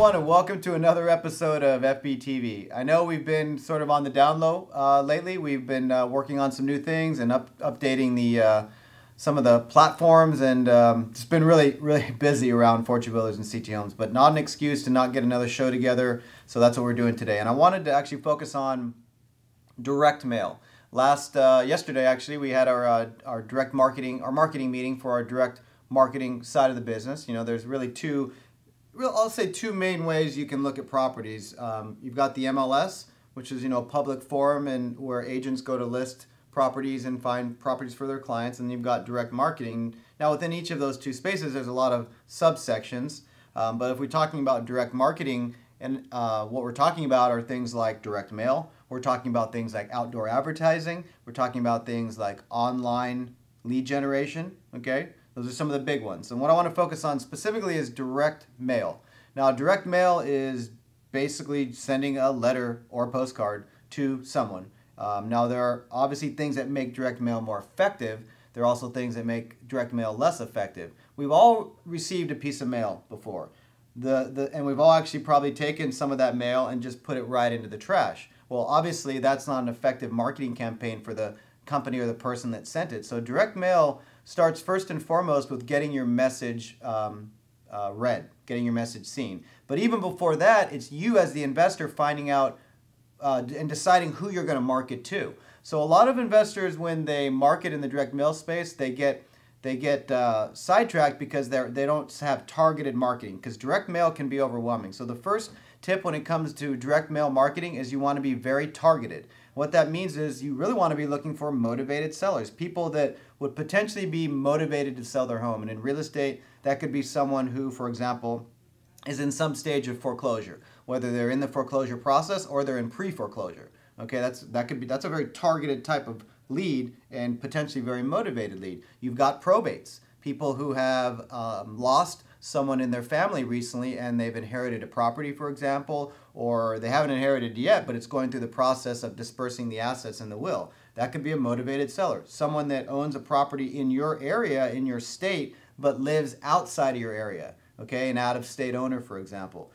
everyone, and welcome to another episode of FBTV. I know we've been sort of on the down low lately. We've been working on some new things and updating the some of the platforms, and it's been really busy around Fortune Builders and CT Homes, but not an excuse to not get another show together. So that's what we're doing today. And I wanted to actually focus on direct mail. Yesterday, actually, we had our marketing meeting for our direct marketing side of the business. You know, there's really I'll say two main ways you can look at properties. You've got the MLS, which is, a public forum and where agents go to list properties and find properties for their clients, and you've got direct marketing. Now, within each of those two spaces, there's a lot of subsections, but if we're talking about direct marketing, and what we're talking about are things like direct mail, we're talking about things like outdoor advertising, we're talking about things like online lead generation, okay? Those are some of the big ones. And what I want to focus on specifically is direct mail. Now, direct mail is basically sending a letter or postcard to someone. Now, there are obviously things that make direct mail more effective. There are also things that make direct mail less effective. We've all received a piece of mail before. And we've all actually probably taken some of that mail and just put it right into the trash. Well, obviously, that's not an effective marketing campaign for the company or the person that sent it. So direct mail starts first and foremost with getting your message read, getting your message seen. But even before that, it's you as the investor finding out and deciding who you're going to market to. So a lot of investors, when they market in the direct mail space, they get sidetracked because they don't have targeted marketing, because direct mail can be overwhelming. So the first tip when it comes to direct mail marketing is you want to be very targeted. What that means is you really want to be looking for motivated sellers, people that would potentially be motivated to sell their home. And in real estate, that could be someone who, for example, is in some stage of foreclosure, whether they're in the foreclosure process or they're in pre-foreclosure. Okay, that's a very targeted type of lead and potentially very motivated lead. You've got probates, people who have lost someone in their family recently and they've inherited a property, for example, or they haven't inherited yet, but it's going through the process of dispersing the assets in the will. That could be a motivated seller. Someone that owns a property in your area, in your state, but lives outside of your area, okay, an out-of-state owner, for example.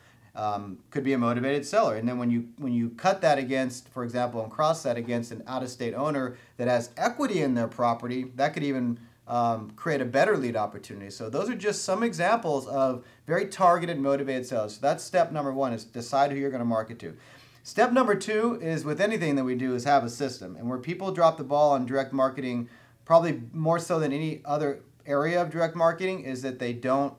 Could be a motivated seller. And then when you cut that against, for example, and cross that against an out-of-state owner that has equity in their property, that could even create a better lead opportunity. So those are just some examples of very targeted, motivated sellers. So that's step number one, is decide who you're going to market to. Step number two is, with anything that we do, is have a system. And where people drop the ball on direct marketing, probably more so than any other area of direct marketing, is that they don't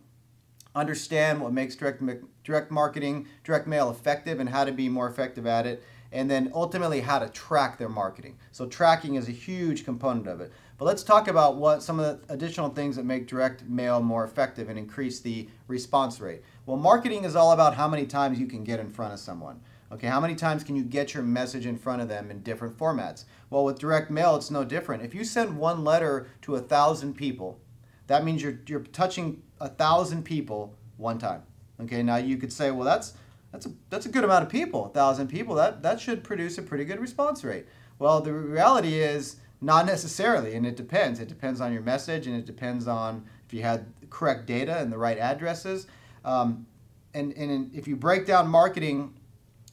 understand what makes direct mail effective and how to be more effective at it, and then ultimately how to track their marketing. So tracking is a huge component of it. But let's talk about what some of the additional things that make direct mail more effective and increase the response rate. Well, marketing is all about how many times you can get in front of someone. Okay, how many times can you get your message in front of them in different formats? Well, with direct mail, it's no different. If you send one letter to 1,000 people, that means you're touching 1,000 people one time. Okay, now you could say, well, that's a good amount of people, 1,000 people. That should produce a pretty good response rate. Well, the reality is not necessarily, and it depends. It depends on your message, and it depends on if you had the correct data and the right addresses. And if you break down marketing,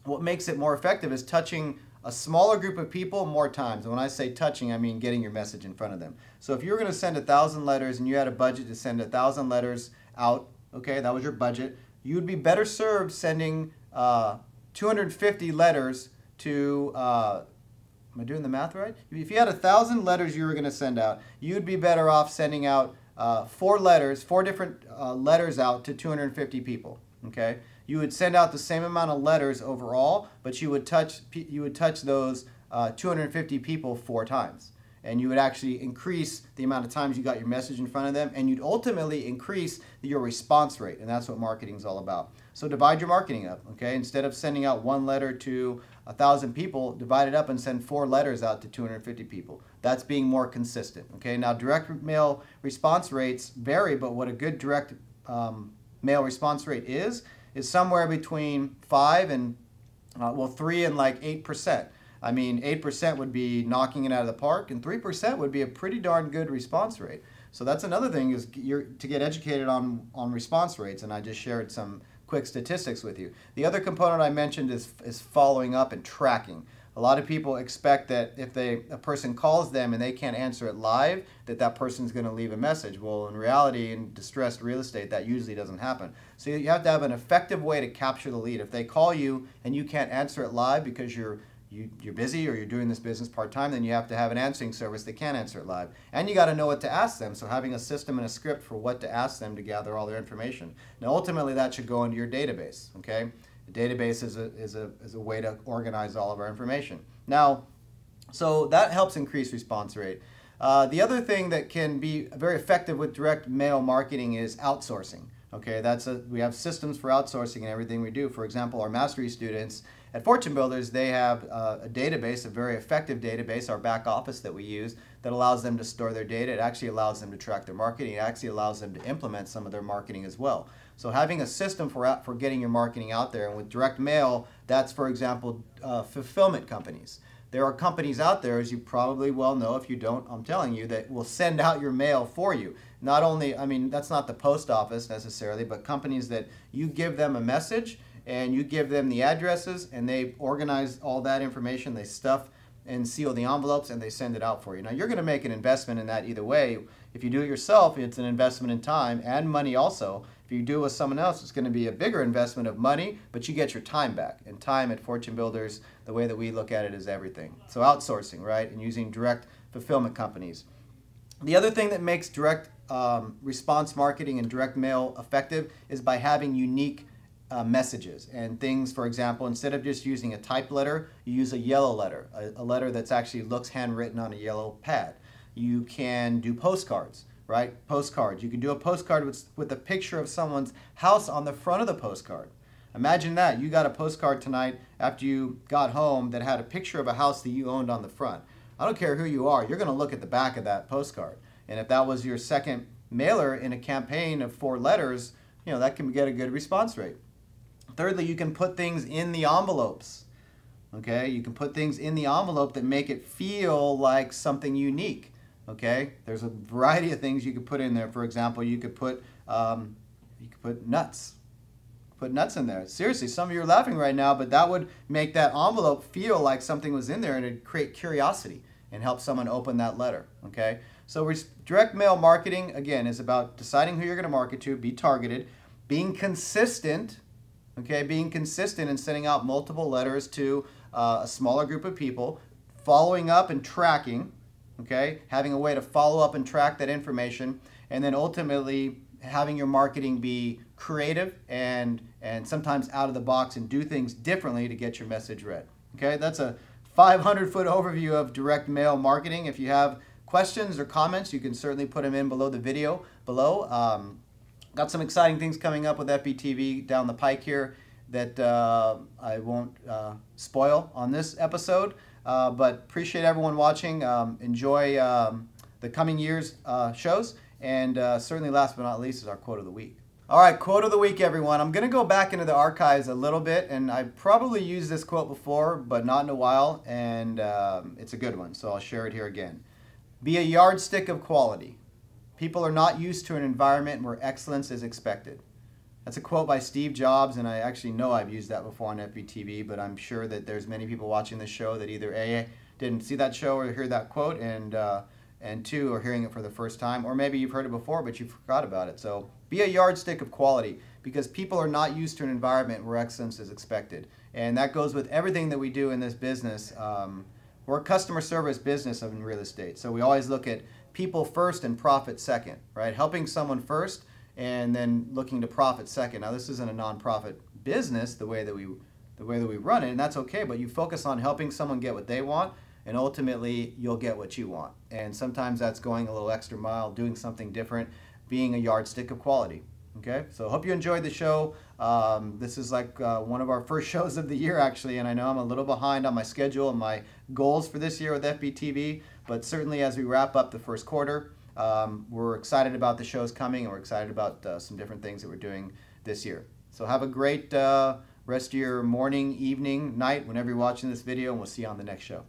what makes it more effective is touching a smaller group of people more times. And when I say touching, I mean getting your message in front of them. So if you were going to send 1,000 letters and you had a budget to send 1,000 letters out, okay, that was your budget, you would be better served sending 250 letters to, am I doing the math right? If you had 1,000 letters you were going to send out, you'd be better off sending out four different letters out to 250 people, okay? You would send out the same amount of letters overall, but you would touch those 250 people 4 times. And you would actually increase the amount of times you got your message in front of them, and you'd ultimately increase your response rate, and that's what marketing is all about. So divide your marketing up, okay? Instead of sending out one letter to 1,000 people, divide it up and send 4 letters out to 250 people. That's being more consistent, okay? Now, direct mail response rates vary, but what a good direct mail response rate is somewhere between 5 and, 3 and like 8%. I mean, 8% would be knocking it out of the park, and 3% would be a pretty darn good response rate. So that's another thing, is to get educated on response rates, and I just shared some quick quick statistics with you. The other component I mentioned is following up and tracking. A lot of people expect that if a person calls them and they can't answer it live, that person's going to leave a message. Well, in reality, in distressed real estate, that usually doesn't happen. So you have to have an effective way to capture the lead. If they call you and you can't answer it live because you're busy or you're doing this business part-time, then you have to have an answering service that can answer it live. And you got to know what to ask them. So having a system and a script for what to ask them to gather all their information. Now, ultimately, that should go into your database, okay? The database is a way to organize all of our information. Now, so that helps increase response rate. The other thing that can be very effective with direct mail marketing is outsourcing. Okay, we have systems for outsourcing in everything we do. For example, our mastery students at Fortune Builders, they have a database, a very effective database, our back office that we use, that allows them to store their data. It actually allows them to track their marketing. It actually allows them to implement some of their marketing as well. So having a system for getting your marketing out there, and with direct mail, that's, for example, fulfillment companies. There are companies out there, as you probably well know, if you don't, I'm telling you, that will send out your mail for you. Not only, I mean, that's not the post office necessarily, but companies that you give them a message and you give them the addresses and they organize all that information, they stuff and seal the envelopes, and they send it out for you. Now, you're going to make an investment in that either way. If you do it yourself, it's an investment in time and money also. If you do it with someone else, it's going to be a bigger investment of money, but you get your time back. And time at Fortune Builders, the way that we look at it, is everything. So outsourcing, right, and using direct fulfillment companies. The other thing that makes direct response marketing and direct mail effective is by having unique messages and things. For example, instead of just using a typed letter, you use a yellow letter, a letter that's actually looks handwritten on a yellow pad. You can do postcards, right? Postcards. You can do a postcard with a picture of someone's house on the front of the postcard. Imagine that. You got a postcard tonight after you got home that had a picture of a house that you owned on the front. I don't care who you are, you're going to look at the back of that postcard. And if that was your second mailer in a campaign of 4 letters, that can get a good response rate. Thirdly, you can put things in the envelopes. Okay, you can put things in the envelope that make it feel like something unique. Okay, there's a variety of things you could put in there. For example, you could put nuts. Put nuts in there. Seriously, some of you are laughing right now, but that would make that envelope feel like something was in there, and it'd create curiosity and help someone open that letter. Okay, so direct mail marketing, again, is about deciding who you're going to market to, be targeted, being consistent. Okay, being consistent and sending out multiple letters to a smaller group of people, following up and tracking, okay, having a way to follow up and track that information, and then ultimately having your marketing be creative and sometimes out of the box and do things differently to get your message read. Okay, that's a 500-foot overview of direct mail marketing. If you have questions or comments, you can certainly put them in below the video below. Got some exciting things coming up with FBTV down the pike here that I won't spoil on this episode, but appreciate everyone watching. Enjoy the coming year's shows, and certainly last but not least is our quote of the week. All right, quote of the week, everyone. I'm going to go back into the archives a little bit, and I probably used this quote before, but not in a while, and it's a good one, so I'll share it here again. Be a yardstick of quality. People are not used to an environment where excellence is expected. That's a quote by Steve Jobs, and I actually know I've used that before on FBTV, but I'm sure that there's many people watching this show that either A, didn't see that show or hear that quote, and 2, are hearing it for the first time, or maybe you've heard it before but you forgot about it. So be a yardstick of quality, because people are not used to an environment where excellence is expected. And that goes with everything that we do in this business. We're a customer service business in real estate, so we always look at people first and profit second, right? Helping someone first and then looking to profit second. Now, this isn't a nonprofit business the way that we run it, and that's okay, but you focus on helping someone get what they want, and ultimately you'll get what you want. And sometimes that's going a little extra mile, doing something different, being a yardstick of quality. Okay, so hope you enjoyed the show. This is like one of our first shows of the year, actually, and I know I'm a little behind on my schedule and my goals for this year with FBTV, but certainly as we wrap up the first quarter, we're excited about the shows coming, and we're excited about some different things that we're doing this year. So have a great rest of your morning, evening, night, whenever you're watching this video, and we'll see you on the next show.